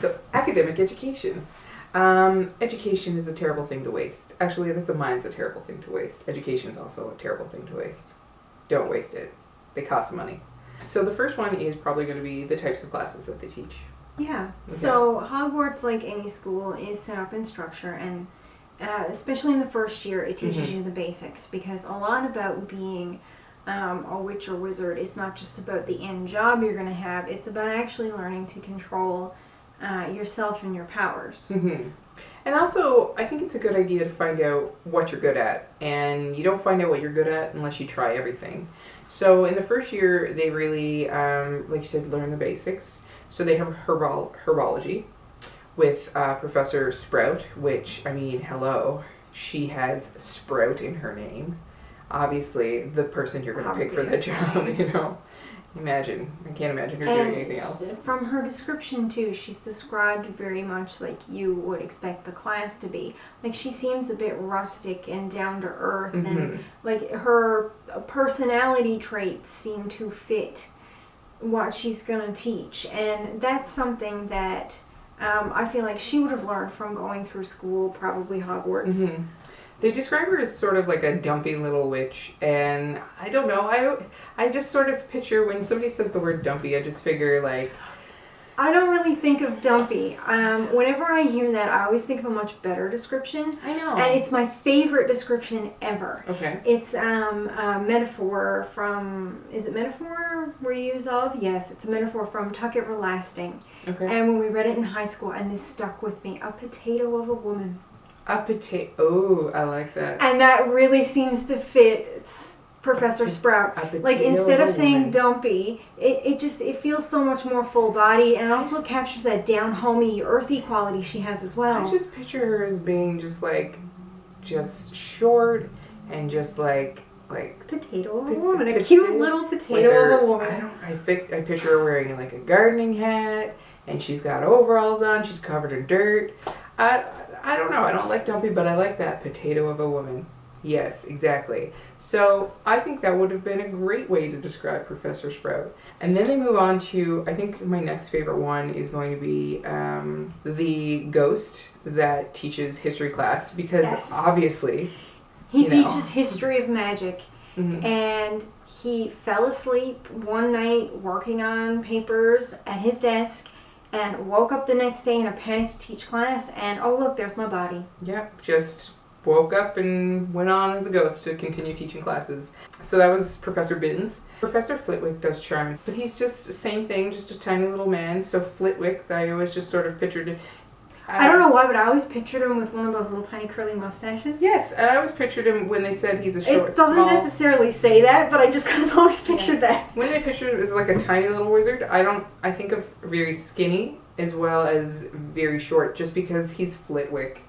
So, academic education. Education is a terrible thing to waste. Actually, mine's a terrible thing to waste. Education's also a terrible thing to waste. Don't waste it. They cost money. So the first one is probably going to be the types of classes that they teach. Yeah. Okay. So Hogwarts, like any school, is set up in structure, and especially in the first year, it teaches you the basics, because a lot about being a witch or wizard is not just about the end job you're going to have. It's about actually learning to control yourself and your powers. Mm-hmm. And also, I think it's a good idea to find out what you're good at. And you don't find out what you're good at unless you try everything. So in the first year, they really, like you said, learn the basics. So they have herbology with Professor Sprout, which, I mean, hello, she has Sprout in her name. Obviously, the person you're going to pick for the job, you know. Imagine. I can't imagine her doing anything else. From her description, too, she's described very much like you would expect the class to be. Like, she seems a bit rustic and down to earth, and, like, her personality traits seem to fit what she's going to teach. And that's something that I feel like she would have learned from going through school, probably Hogwarts. They describe her as sort of like a dumpy little witch, and I don't know, I just sort of picture, when somebody says the word dumpy, I just figure like... I don't really think of dumpy. Whenever I hear that, I always think of a much better description. I know. And it's my favorite description ever. Okay. It's a metaphor from... Is it metaphor we're use of? Yes, it's a metaphor from Tuck Everlasting. Okay. And when we read it in high school, and this stuck with me, a potato of a woman. A potato. Oh, I like that. And that really seems to fit Professor Sprout. Like, instead of saying dumpy, it feels so much more full-bodied, and it also captures that down-homey, earthy quality she has as well. I just picture her as being just short and just like potato of a woman, a cute little potato of a woman. I picture her wearing like a gardening hat, and she's got overalls on. She's covered in dirt. I don't know. I don't like dumpy, but I like that potato of a woman. Yes, exactly. So I think that would have been a great way to describe Professor Sprout. And then they move on to, I think my next favorite one is going to be the ghost that teaches history class, because obviously he teaches history of magic, and he fell asleep one night working on papers at his desk, and woke up the next day in a panic to teach class, and oh look, there's my body. Yep, just woke up and went on as a ghost to continue teaching classes. So that was Professor Bins. Professor Flitwick does charms, but he's just the same thing, just a tiny little man. So Flitwick, I always just sort of pictured it. I don't know why, but I always pictured him with one of those little tiny curly mustaches. Yes, and I always pictured him when they said he's a short, It doesn't necessarily say that, but I just kind of always pictured that. When they pictured him as like a tiny little wizard, I think of very skinny as well as very short, just because he's Flitwick.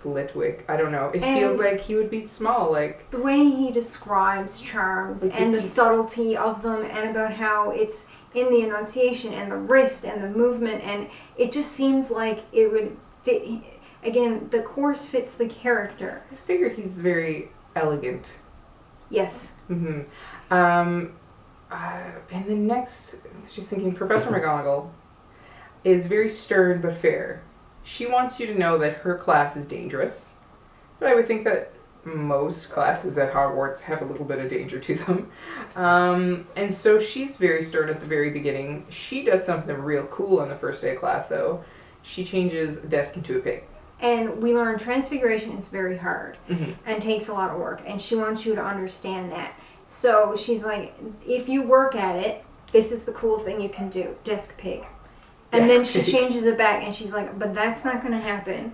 I don't know. It feels like he would be small, like... The way he describes charms and the subtlety of them, and about how it's in the enunciation and the wrist and the movement, and it just seems like it would fit... Again, the course fits the character. I figure he's very elegant. Yes. And the next, just thinking, Professor McGonagall is very stern but fair. She wants you to know that her class is dangerous, but I would think that most classes at Hogwarts have a little bit of danger to them. And so she's very stern at the very beginning. She does something real cool on the first day of class, though. She changes a desk into a pig. And we learn transfiguration is very hard and takes a lot of work, and she wants you to understand that. So she's like, if you work at it, this is the cool thing you can do, desk pig. And then she changes it back, and she's like, but that's not going to happen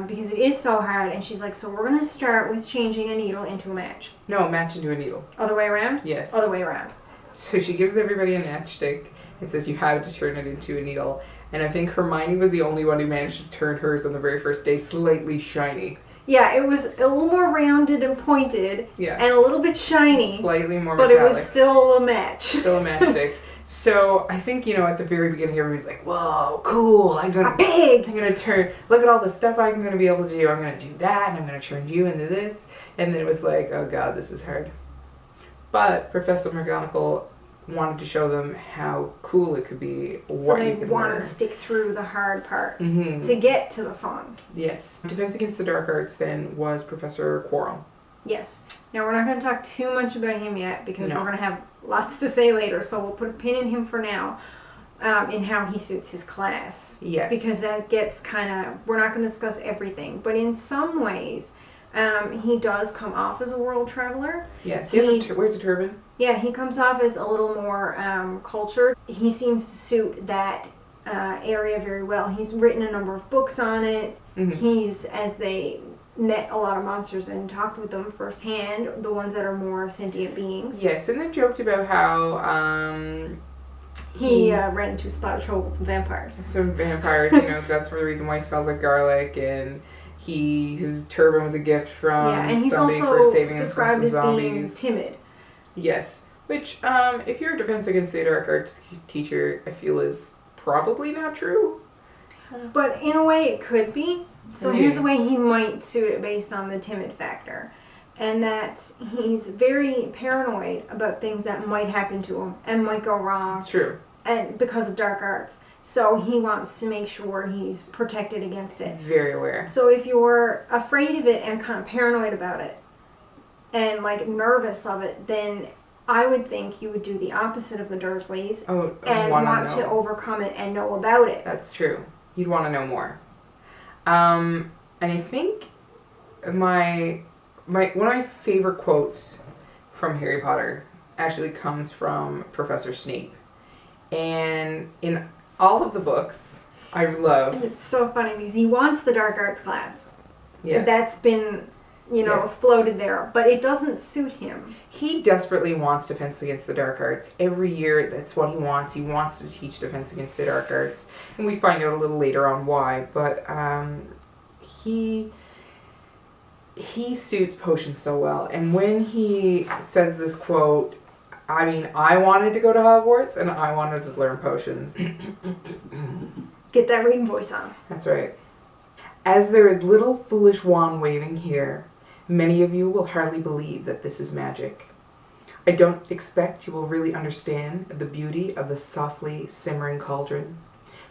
because it is so hard. And she's like, so we're going to start with changing a needle into a match. No, a match into a needle. Other way around? Yes. Other way around. So she gives everybody a matchstick and says you have to turn it into a needle. And I think Hermione was the only one who managed to turn hers on the very first day slightly shiny. Yeah, it was a little more rounded and pointed and a little bit shiny. Slightly more metallic. But it was still a match. Still a matchstick. So I think, at the very beginning, everybody's like, whoa, cool. I'm going to turn, look at all the stuff I'm going to be able to do. I'm going to do that, and I'm going to turn you into this. And then it was like, oh God, this is hard. But Professor McGonagall wanted to show them how cool it could be. So what you they could want learn. to stick through the hard part Mm-hmm. to get to the fun. Yes. Defense Against the Dark Arts then was Professor Quirrell. Yes. Now we're not going to talk too much about him yet because No. we're going to have lots to say later. So we'll put a pin in him for now, in how he suits his class. Yes. Because that gets kind of, we're not going to discuss everything, but in some ways, he does come off as a world traveler. Yes. He has wears a turban. Yeah, he comes off as a little more cultured. He seems to suit that area very well. He's written a number of books on it. Mm-hmm. He's, as they met a lot of monsters and talked with them firsthand, the ones that are more sentient beings. Yes, and they've joked about how he ran into a spot of trouble with some vampires. Some vampires, you know, that's the reason why he smells like garlic, and his turban was a gift from And he's somebody also for saving him from described some as zombies. being timid. Yes, which, if you're a Defense Against the Dark Arts teacher, I feel is probably not true. But in a way it could be. So here's the way he might suit it based on the timid factor. And that he's very paranoid about things that might happen to him and might go wrong. It's true. And because of dark arts. So he wants to make sure he's protected against it. He's very aware. So if you're afraid of it and kind of paranoid about it and like nervous of it, then I would think you would do the opposite of the Dursleys and want to overcome it and know about it. That's true. You'd want to know more. And I think one of my favorite quotes from Harry Potter actually comes from Professor Snape. And in all of the books, I love... And it's so funny because he wants the dark arts class. Yeah. That's been, floated there. But it doesn't suit him. He desperately wants Defense Against the Dark Arts. Every year, that's what he wants. He wants to teach Defense Against the Dark Arts. And we find out a little later on why. But he suits potions so well. And when he says this quote, I mean, I wanted to go to Hogwarts and I wanted to learn potions. Get that reading voice on. That's right. As there is little foolish wand waving here, many of you will hardly believe that this is magic. I don't expect you will really understand the beauty of the softly simmering cauldron,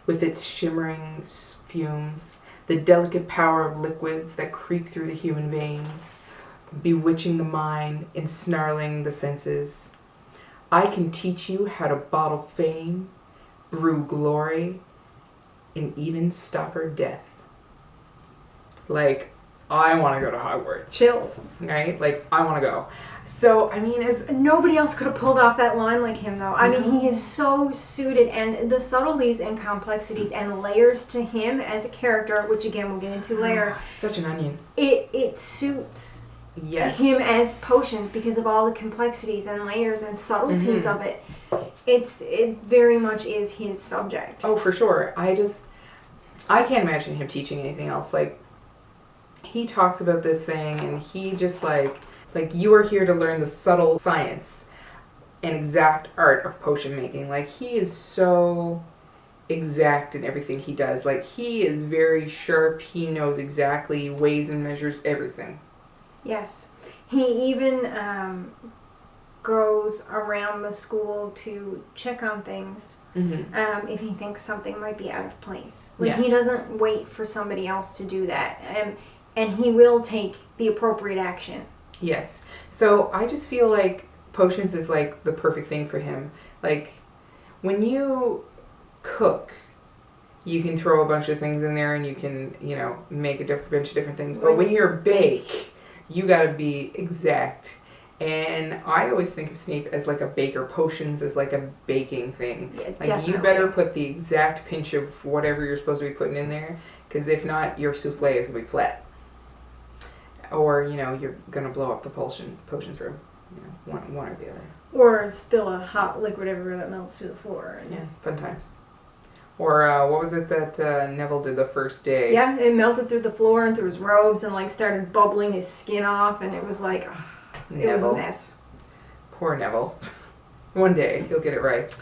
with its shimmering fumes, the delicate power of liquids that creep through the human veins, bewitching the mind, ensnarling the senses. I can teach you how to bottle fame, brew glory, and even stopper death. Like, I want to go to Hogwarts. Chills. Right? Like, I want to go. So, I mean, nobody else could have pulled off that line like him, though. I mean, he is so suited, and the subtleties and complexities and layers to him as a character, which again we'll get into later. Such an onion. It suits him as potions because of all the complexities and layers and subtleties of it. It very much is his subject. Oh, for sure. I can't imagine him teaching anything else. Like, he talks about this thing and he just like you are here to learn the subtle science and exact art of potion making. Like, he is so exact in everything he does. Like, he is very sharp. He knows exactly, weighs and measures everything. Yes. He even goes around the school to check on things if he thinks something might be out of place. Like, he doesn't wait for somebody else to do that. And he will take the appropriate action. Yes. So I just feel like potions is like the perfect thing for him. Like, when you cook, you can throw a bunch of things in there and you can, make a bunch of different things. But when you're bake, you gotta be exact. And I always think of Snape as like a baker. Potions as like a baking thing. Yeah, like, definitely. you better put the exact pinch of whatever you're supposed to be putting in there, because if not, your souffle is gonna be flat. Or, you're gonna blow up the potion through. One or the other. Or spill a hot liquid everywhere that melts through the floor. Yeah, fun times. Or what was it that Neville did the first day? Yeah, it melted through the floor and through his robes and like started bubbling his skin off, and it was like, it was a mess. Poor Neville. One day he'll get it right.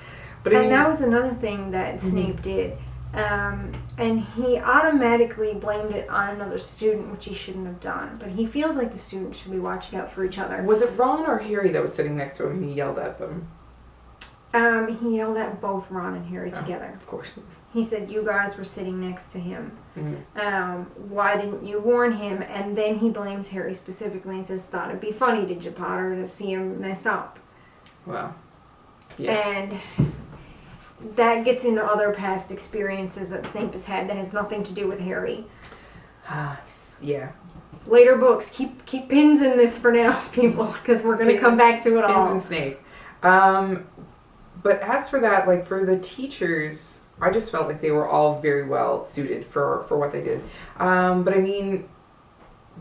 But that was another thing that Snape did. And he automatically blamed it on another student, which he shouldn't have done. But he feels like the students should be watching out for each other. Was it Ron or Harry that was sitting next to him and he yelled at them? He yelled at both Ron and Harry together. Of course. He said, you guys were sitting next to him. Mm-hmm. Why didn't you warn him? And then he blames Harry specifically and says, thought it'd be funny, did you, Potter, to see him mess up? Well, yes. And that gets into other past experiences that Snape has had that has nothing to do with Harry. Yeah. Later books. Keep pins in this for now, people, because we're going to come back to it all. Pins and Snape. But as for that, like, for the teachers, I just felt like they were all very well suited for what they did. But I mean,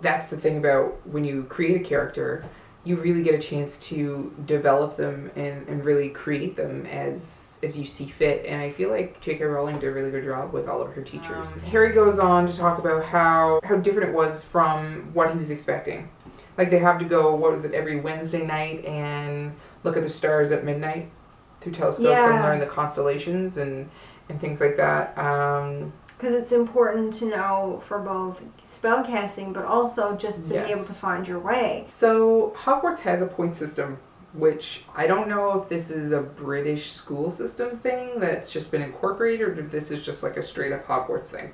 that's the thing about when you create a character, you really get a chance to develop them and really create them as you see fit. And I feel like J.K. Rowling did a really good job with all of her teachers. Harry goes on to talk about how different it was from what he was expecting. Like, they have to go, what was it, every Wednesday night and look at the stars at midnight through telescopes and learn the constellations and things like that. Because it's important to know for both spellcasting, but also just to be able to find your way. So Hogwarts has a point system, which I don't know if this is a British school system thing that's just been incorporated, or if this is just like a straight up Hogwarts thing.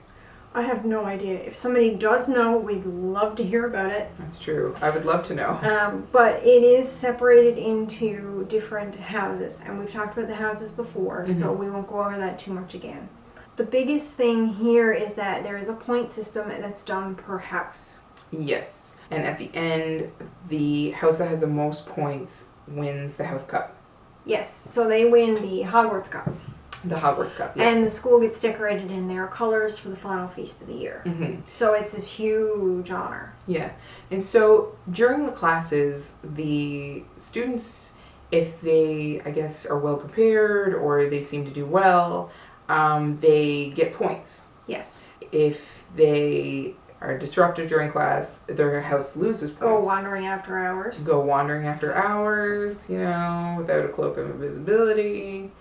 I have no idea. If somebody does know, we'd love to hear about it. That's true. I would love to know. But it is separated into different houses, and we've talked about the houses before, so we won't go over that too much again. The biggest thing here is that there is a point system that's done per house. Yes. And at the end, the house that has the most points wins the House Cup. Yes. So they win the Hogwarts Cup. The Hogwarts Cup, yes. And the school gets decorated in their colors for the final feast of the year. Mm-hmm. So it's this huge honor. Yeah. And so during the classes, the students, if they, I guess, are well prepared or they seem to do well, they get points. Yes. If they are disruptive during class, their house loses points. Go wandering after hours. Go wandering after hours, without a cloak of invisibility.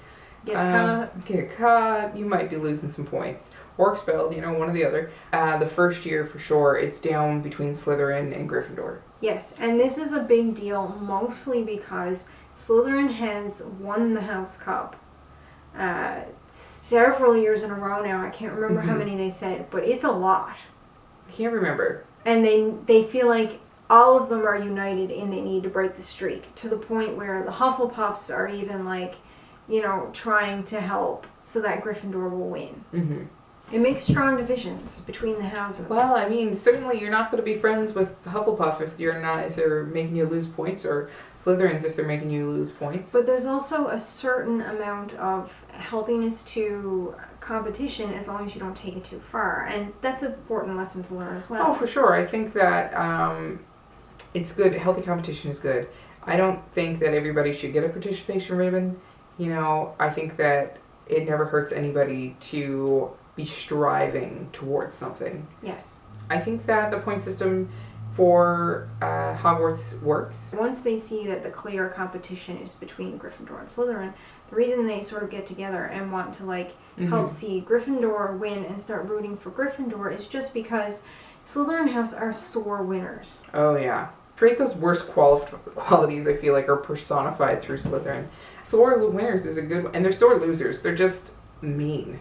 Get caught. You might be losing some points. Or expelled, one or the other. The first year, for sure, it's down between Slytherin and Gryffindor. Yes, and this is a big deal mostly because Slytherin has won the House Cup several years in a row now. I can't remember how many they said, but it's a lot. I can't remember. And they feel like all of them are united and they need to break the streak, to the point where the Hufflepuffs are even like, trying to help so that Gryffindor will win. Mm-hmm. It makes strong divisions between the houses. Well, I mean, certainly you're not going to be friends with Hufflepuff if they're making you lose points, or Slytherins if they're making you lose points. But there's also a certain amount of healthiness to competition as long as you don't take it too far. And that's an important lesson to learn as well. Oh, for sure. I think that it's good. Healthy competition is good. I don't think that everybody should get a participation ribbon. I think that it never hurts anybody to be striving towards something. Yes. I think that the point system for Hogwarts works. Once they see that the clear competition is between Gryffindor and Slytherin, the reason they sort of get together and want to help see Gryffindor win and start rooting for Gryffindor is just because Slytherin House are sore winners. Oh yeah. Draco's worst qualities, I feel like, are personified through Slytherin. Sore winners is a good one, and they're sore losers. They're just mean.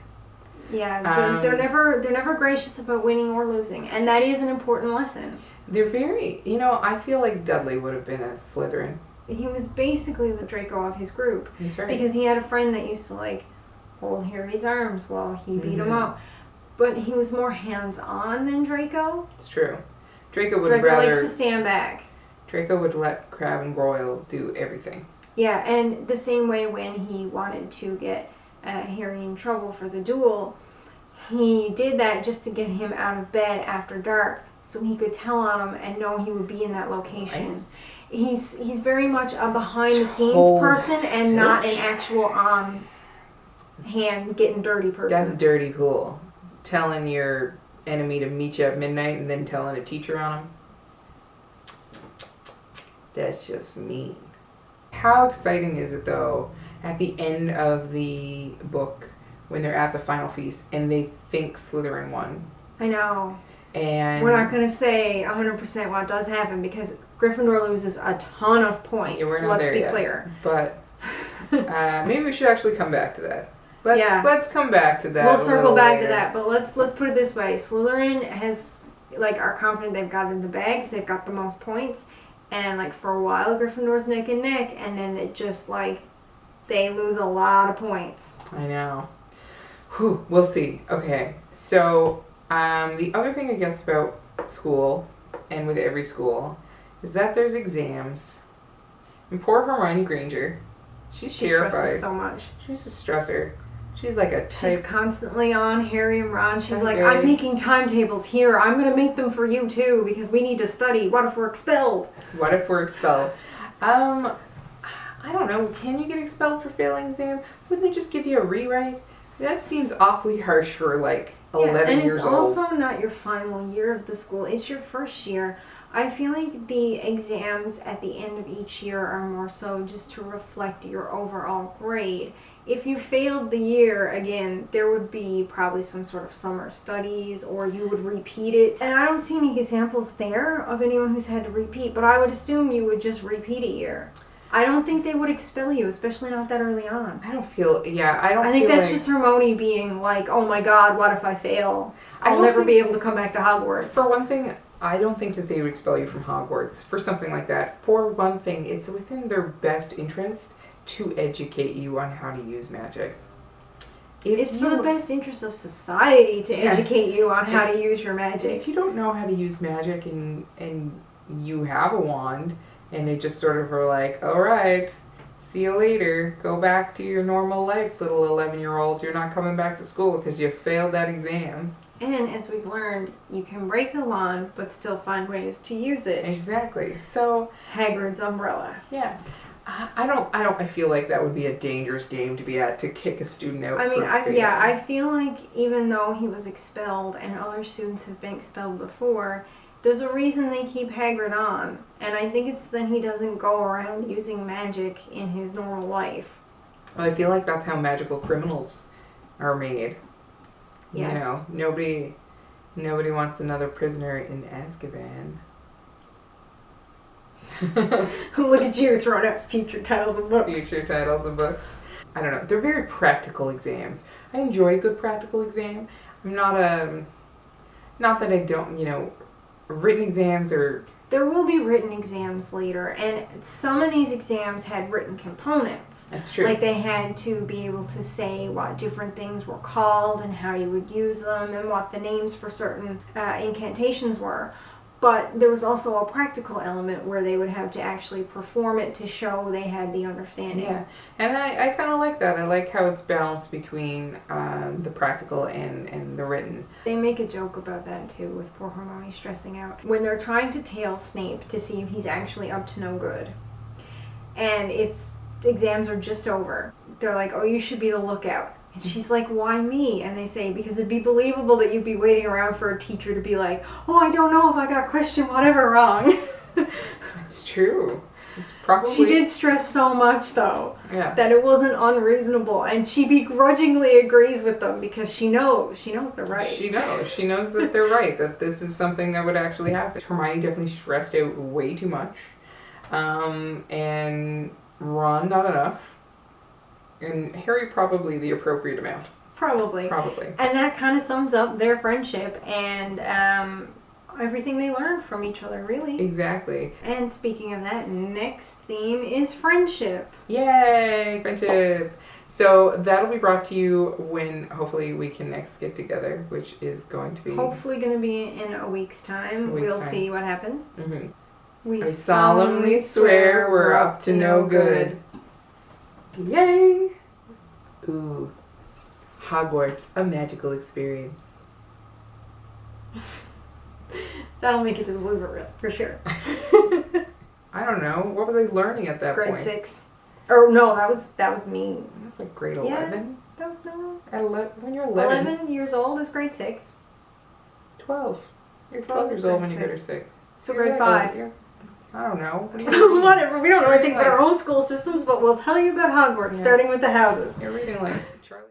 Yeah, they're never gracious about winning or losing, and that is an important lesson. They're very, I feel like Dudley would have been a Slytherin. He was basically the Draco of his group. That's right. Because he had a friend that used to hold Harry's arms while he beat him up, but he was more hands-on than Draco. It's true. Draco likes to stand back. Draco would let Crabbe and Goyle do everything. Yeah, and the same way when he wanted to get Harry in trouble for the duel, he did that just to get him out of bed after dark so he could tell on him and know he would be in that location. Right. He's very much a behind-the-scenes person and not an actual on-hand getting dirty person. That's dirty cool. Telling your enemy to meet you at midnight and then telling a teacher on him. That's just mean. How exciting is it, though, at the end of the book when they're at the final feast and they think Slytherin won? I know. And we're not going to say 100% what does happen because Gryffindor loses a ton of points. Yeah, let's be clear. But Maybe we should actually come back to that. Yeah. Let's come back to that. We'll a circle little back later. to that, but let's put it this way: Slytherin has are confident they've got it in the bag because they've got the most points, and for a while Gryffindor's neck and neck, and then it just they lose a lot of points. I know. Whew, we'll see. Okay, so the other thing I guess about school, and with every school, is that there's exams. And poor Hermione Granger, she's terrified. Stresses so much. She's a stressor. She's like a type. She's constantly on Harry and Ron. She's like, Okay. I'm making timetables here. I'm going to make them for you too because we need to study. What if we're expelled? What if we're expelled? I don't know. Can you get expelled for failing exam? Wouldn't they just give you a rewrite? That seems awfully harsh for 11 years old. And it's also not your final year of the school. It's your first year. I feel like the exams at the end of each year are more so just to reflect your overall grade. If you failed the year, again, there would be probably some sort of summer studies or you would repeat it. And I don't see any examples there of anyone who's had to repeat, but I would assume you would just repeat a year. I don't think they would expel you, especially not that early on. I don't feel, I think that's just Hermione being like, oh my god, what if I fail? I'll never be able to come back to Hogwarts. For one thing, I don't think that they would expel you from Hogwarts for something like that. For one thing, it's within their best interest to educate you on how to use magic. It's for the best interest of society to educate you on how to use your magic. If you don't know how to use magic and you have a wand, and they just sort of are like, all right, see you later. Go back to your normal life, little 11-year-old. You're not coming back to school because you failed that exam. And as we've learned, you can break the wand, but still find ways to use it. Exactly. So Hagrid's umbrella. Yeah. I feel like that would be a dangerous game to be at, to kick a student out. I feel like even though he was expelled and other students have been expelled before, there's a reason they keep Hagrid on. And I think it's that he doesn't go around using magic in his normal life. Well, I feel like that's how magical criminals are made. Yes. You know, nobody wants another prisoner in Azkaban. Look at you throwing out future titles of books. Future titles of books. I don't know. They're very practical exams. I enjoy a good practical exam. I'm not that I don't, written exams are... There will be written exams later, and some of these exams had written components. That's true. Like they had to be able to say what different things were called and how you would use them and what the names for certain incantations were. But there was also a practical element where they would have to actually perform it to show they had the understanding. Yeah, and I kind of like that. I like how it's balanced between the practical and the written. They make a joke about that too, with poor Hermione stressing out. When they're trying to tail Snape to see if he's actually up to no good, and exams are just over, they're like, oh, you should be the lookout. And she's like, why me? And they say, because it'd be believable that you'd be waiting around for a teacher to be like, oh, I don't know if I got question whatever wrong. It's true. It's probably... She did stress so much, though, that it wasn't unreasonable. And she begrudgingly agrees with them because she knows they're right. She knows that they're right, that this is something that would actually happen. Hermione definitely stressed out way too much. And Ron, not enough. And Harry, probably the appropriate amount. Probably. And that kind of sums up their friendship and everything they learned from each other, really. Exactly. And speaking of that, next theme is friendship. Yay! Friendship! So that'll be brought to you when hopefully we can next get together, which is going to be... Hopefully going to be in a week's time. We'll see what happens. Mm-hmm. We I solemnly swear we're up to no good. Yay! Ooh. Hogwarts, a magical experience. That'll make it to the blooper reel, for sure. I don't know. What were they learning at that point? Grade 6. Or no, that was me. It was like grade 11. That was no. At when you're 11. 11 years old is grade 6. 12. You're 12 years old when you go to 6. So grade 5. I don't know. What do you Whatever. We don't know anything about our own school systems, but we'll tell you about Hogwarts, starting with the houses. You're reading like Charlie.